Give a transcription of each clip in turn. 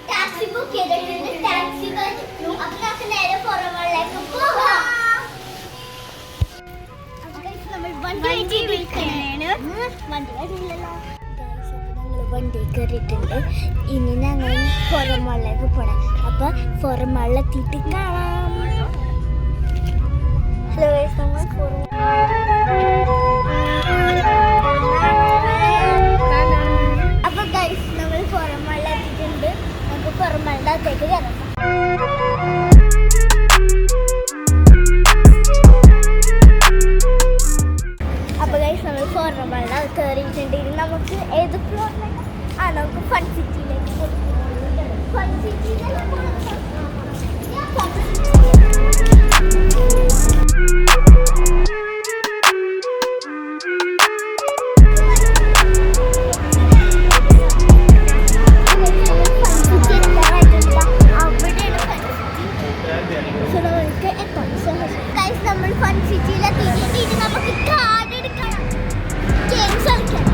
Taxi book ചെയ്തിട്ടുണ്ട്. Taxi വന്നു. അപ്പൊ നമുക്ക് നേരെ പുറമേക്ക് പോകാം. വണ്ടി കയറിയിട്ടുണ്ട്. ഇനി ഞങ്ങൾ പുറമേക്ക് പോണം. അപ്പൊ പുറമേലെത്തിയിട്ട് കാണാം. ഹലോ അപ്പൊ ഗൈസ് നമ്മൾ പുറമേലെത്തിയിട്ടുണ്ട്. നമുക്ക് പുറമേളുടെ അകത്തേക്ക് കയറാം. അപ്പൊ ഗൈസ് നമ്മൾ പുറമേളുടെ കയറിയിട്ടുണ്ട്. ഇനി നമുക്ക് ഏത് ഫ്ലോറിലേക്ക് നമുക്ക് ഫൺ സിറ്റിയിലേക്ക് ഫൺ സിറ്റിയിലേക്ക് നമ്മൾ ഫൺ സിറ്റിയിലെത്തിയിട്ട് നമുക്ക് കാർഡ് എടുക്കണം. ഗെയിംസ് കളിക്കണം.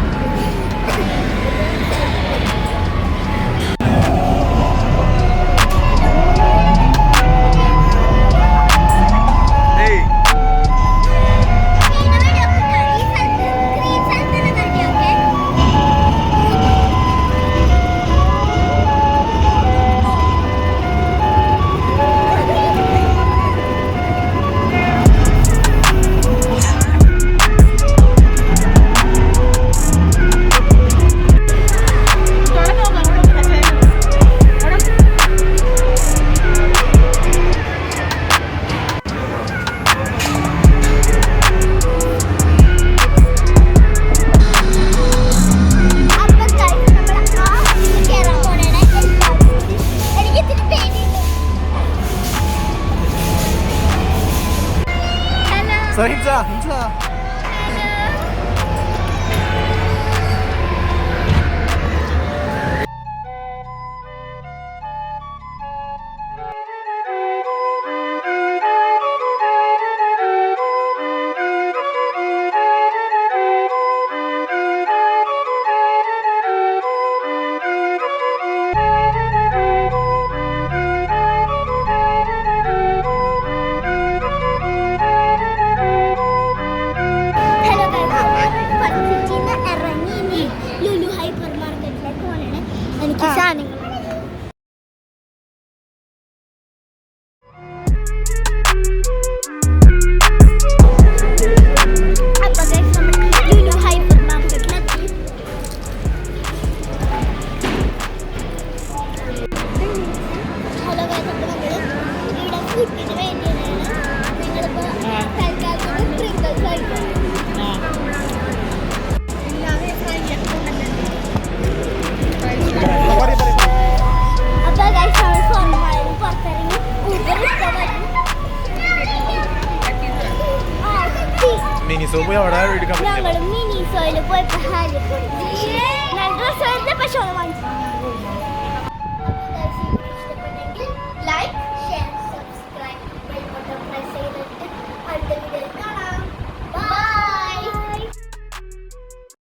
인사. മിനിസോ പോയി അവിടെ എടുക്കാൻ പറ്റില്ല. മിനിസോയിൽ പോയപ്പോ ഹാരി പോയി. പക്ഷെ